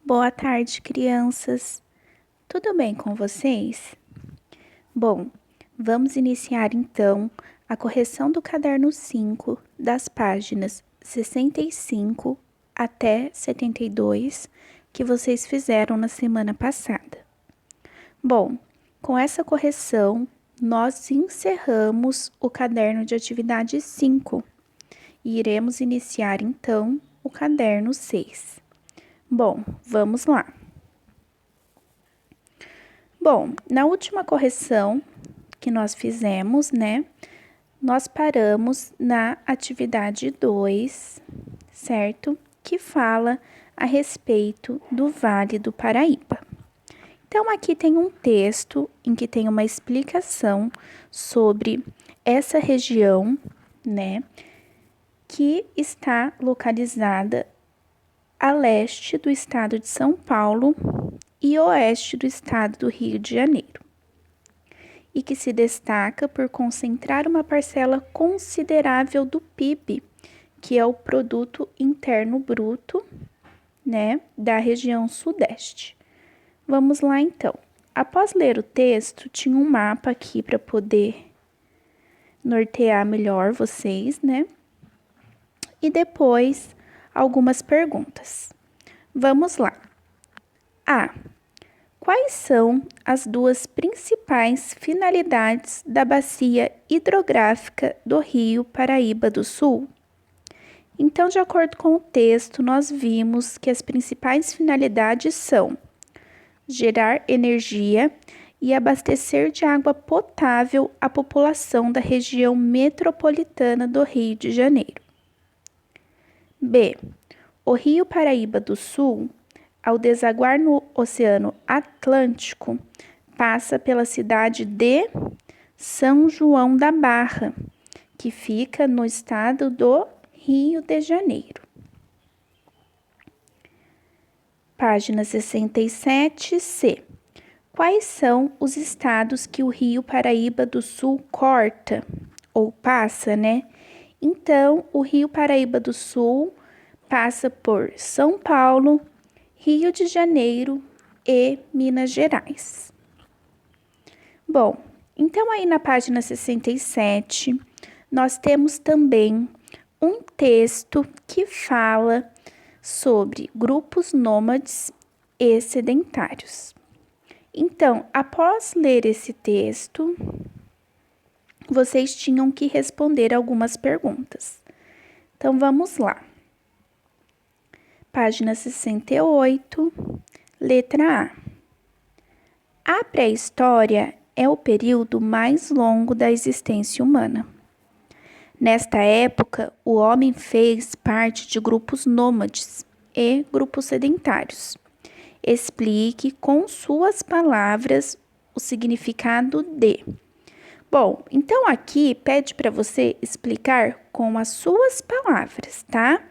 Boa tarde, crianças. Tudo bem com vocês? Bom, vamos iniciar então a correção do caderno 5 das páginas 65 até 72 que vocês fizeram na semana passada. Bom, com essa correção, nós encerramos o caderno de atividade 5 e iremos iniciar então o caderno 6. Bom, vamos lá. Bom, na última correção que nós fizemos, né, nós paramos na atividade 2, certo? Que fala a respeito do Vale do Paraíba. Então, aqui tem um texto em que tem uma explicação sobre essa região, né, que está localizada a leste do estado de São Paulo e oeste do estado do Rio de Janeiro, e que se destaca por concentrar uma parcela considerável do PIB, que é o Produto Interno Bruto, né, da região sudeste. Vamos lá então. Após ler o texto, tinha um mapa aqui para poder nortear melhor vocês, né? E depois algumas perguntas. Vamos lá. A. Quais são as duas principais finalidades da bacia hidrográfica do Rio Paraíba do Sul? Então, de acordo com o texto, nós vimos que as principais finalidades são gerar energia e abastecer de água potável a população da região metropolitana do Rio de Janeiro. B. O Rio Paraíba do Sul, ao desaguar no Oceano Atlântico, passa pela cidade de São João da Barra, que fica no estado do Rio de Janeiro. Página 67C. Quais são os estados que o Rio Paraíba do Sul corta ou passa, né? Então, o Rio Paraíba do Sul passa por São Paulo, Rio de Janeiro e Minas Gerais. Bom, então aí na página 67, nós temos também um texto que fala sobre grupos nômades e sedentários. Então, após ler esse texto, vocês tinham que responder algumas perguntas. Então, vamos lá. Página 68, letra A. A pré-história é o período mais longo da existência humana. Nesta época, o homem fez parte de grupos nômades e grupos sedentários. Explique com suas palavras o significado de. Bom, então aqui pede para você explicar com as suas palavras, tá?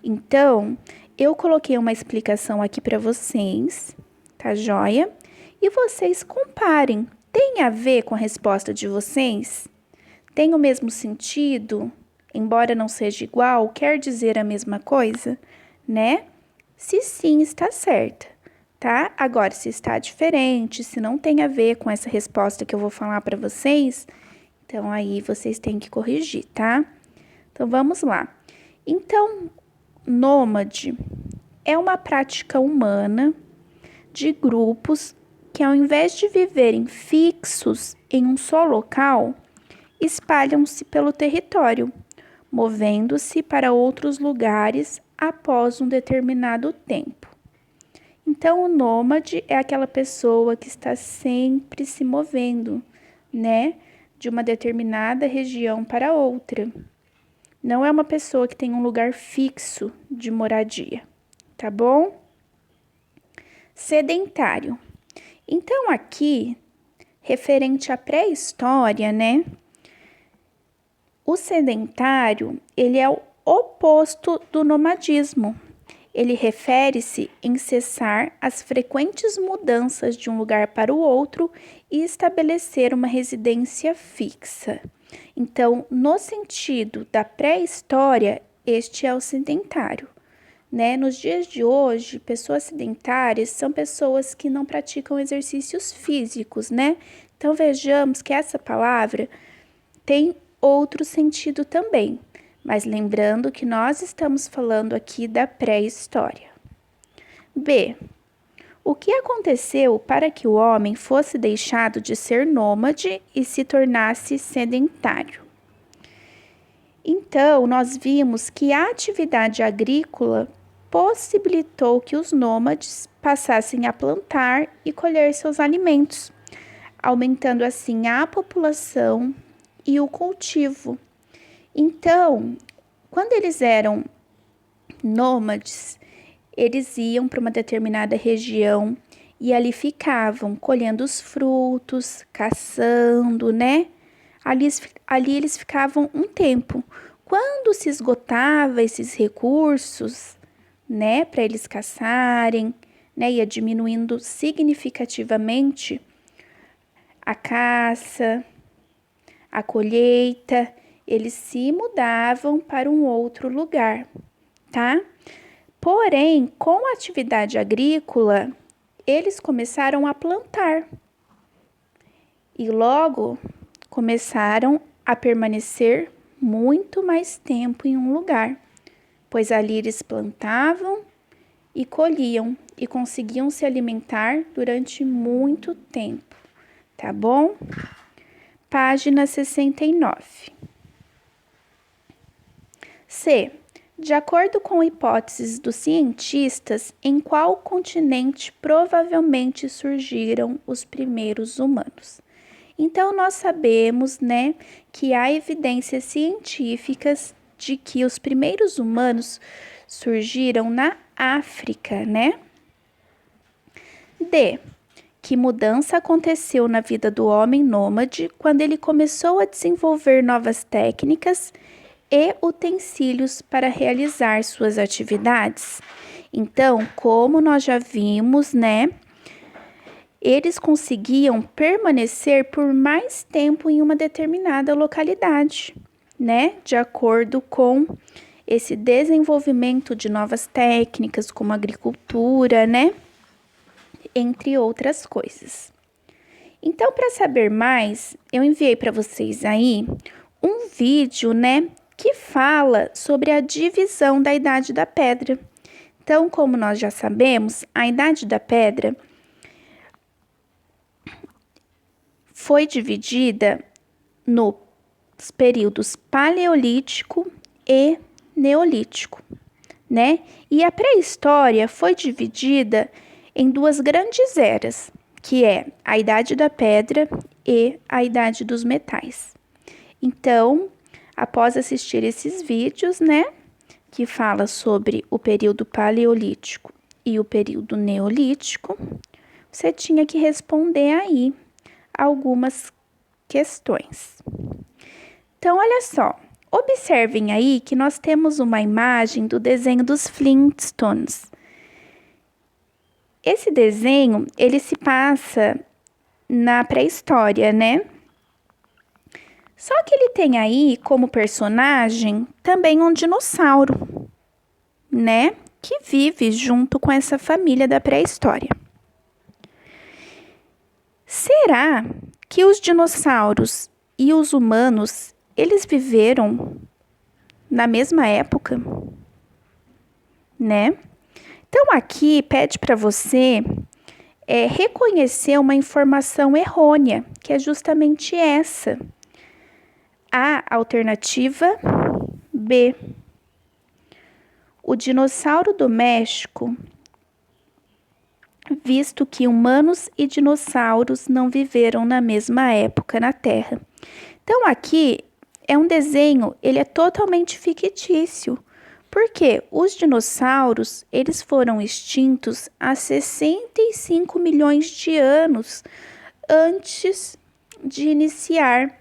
Então, eu coloquei uma explicação aqui para vocês, tá joia? E vocês comparem. Tem a ver com a resposta de vocês? Tem o mesmo sentido? Embora não seja igual, quer dizer a mesma coisa, né? Se sim, está certa, tá? Agora, se está diferente, se não tem a ver com essa resposta que eu vou falar para vocês, então aí vocês têm que corrigir, tá? Então, vamos lá. Então, nômade é uma prática humana de grupos que, ao invés de viverem fixos em um só local, espalham-se pelo território, movendo-se para outros lugares após um determinado tempo. Então, o nômade é aquela pessoa que está sempre se movendo, né, de uma determinada região para outra. Não é uma pessoa que tem um lugar fixo de moradia, tá bom? Sedentário. Então, aqui, referente à pré-história, né, o sedentário, ele é o oposto do nomadismo. Ele refere-se em cessar as frequentes mudanças de um lugar para o outro e estabelecer uma residência fixa. Então, no sentido da pré-história, este é o sedentário, né? Nos dias de hoje, pessoas sedentárias são pessoas que não praticam exercícios físicos, né? Então vejamos que essa palavra tem outro sentido também, mas lembrando que nós estamos falando aqui da pré-história. B. O que aconteceu para que o homem fosse deixado de ser nômade e se tornasse sedentário? Então, nós vimos que a atividade agrícola possibilitou que os nômades passassem a plantar e colher seus alimentos, aumentando assim a população e o cultivo. Então, quando eles eram nômades, eles iam para uma determinada região e ali ficavam colhendo os frutos, caçando, né? Ali eles ficavam um tempo. Quando se esgotava esses recursos, né, para eles caçarem, né, ia diminuindo significativamente a caça, a colheita, eles se mudavam para um outro lugar, tá? Porém, com a atividade agrícola, eles começaram a plantar e logo começaram a permanecer muito mais tempo em um lugar, pois ali eles plantavam e colhiam e conseguiam se alimentar durante muito tempo, tá bom? Página 69. C. De acordo com hipóteses dos cientistas, em qual continente provavelmente surgiram os primeiros humanos? Então, nós sabemos, né, que há evidências científicas de que os primeiros humanos surgiram na África, né? D. Que mudança aconteceu na vida do homem nômade quando ele começou a desenvolver novas técnicas e utensílios para realizar suas atividades? Então, como nós já vimos, né, eles conseguiam permanecer por mais tempo em uma determinada localidade, né, de acordo com esse desenvolvimento de novas técnicas, como agricultura, né, entre outras coisas. Então, para saber mais, eu enviei para vocês aí um vídeo, né, que fala sobre a divisão da Idade da Pedra. Então, como nós já sabemos, a Idade da Pedra foi dividida nos períodos Paleolítico e Neolítico, né? E a pré-história foi dividida em duas grandes eras, que é a Idade da Pedra e a Idade dos Metais. Então, após assistir esses vídeos, né, que fala sobre o período Paleolítico e o período Neolítico, você tinha que responder aí algumas questões. Então, olha só, observem aí que nós temos uma imagem do desenho dos Flintstones. Esse desenho, ele se passa na pré-história, né? Só que ele tem aí como personagem também um dinossauro, né? Que vive junto com essa família da pré-história. Será que os dinossauros e os humanos, eles viveram na mesma época, né? Então, aqui pede para você reconhecer uma informação errônea, que é justamente essa. A alternativa B. O dinossauro do México, visto que humanos e dinossauros não viveram na mesma época na Terra. Então, aqui é um desenho, ele é totalmente fictício. Porque os dinossauros, eles foram extintos há 65 milhões de anos antes de iniciar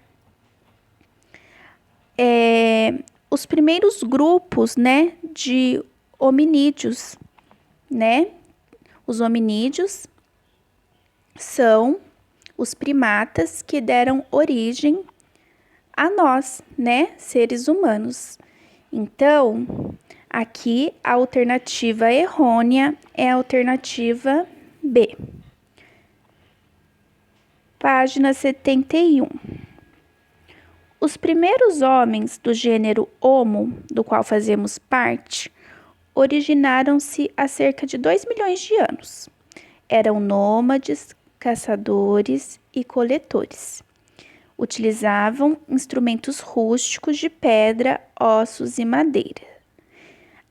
os primeiros grupos, né, de hominídeos, né? Os hominídeos são os primatas que deram origem a nós, né, seres humanos. Então, Aqui, a alternativa errônea é a alternativa B. Página 71. Os primeiros homens do gênero Homo, do qual fazemos parte, originaram-se há cerca de 2 milhões de anos. Eram nômades, caçadores e coletores. Utilizavam instrumentos rústicos de pedra, ossos e madeira.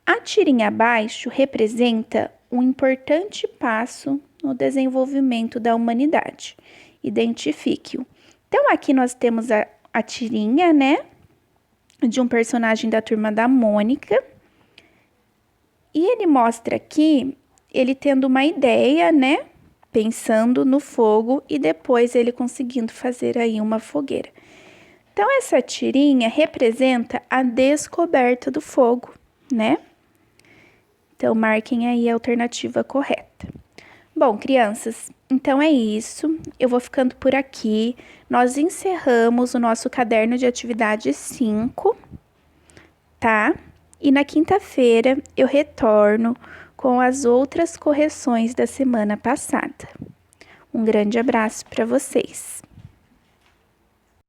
A tirinha abaixo representa um importante passo no desenvolvimento da humanidade. Identifique-o. Então, aqui nós temos a tirinha, né? De um personagem da Turma da Mônica. E ele mostra aqui, ele tendo uma ideia, né? Pensando no fogo e depois ele conseguindo fazer aí uma fogueira. Então, essa tirinha representa a descoberta do fogo, né? Então, marquem aí a alternativa correta. Bom, crianças, então é isso. Eu vou ficando por aqui. Nós encerramos o nosso caderno de atividade 5, tá? E na quinta-feira eu retorno com as outras correções da semana passada. Um grande abraço para vocês.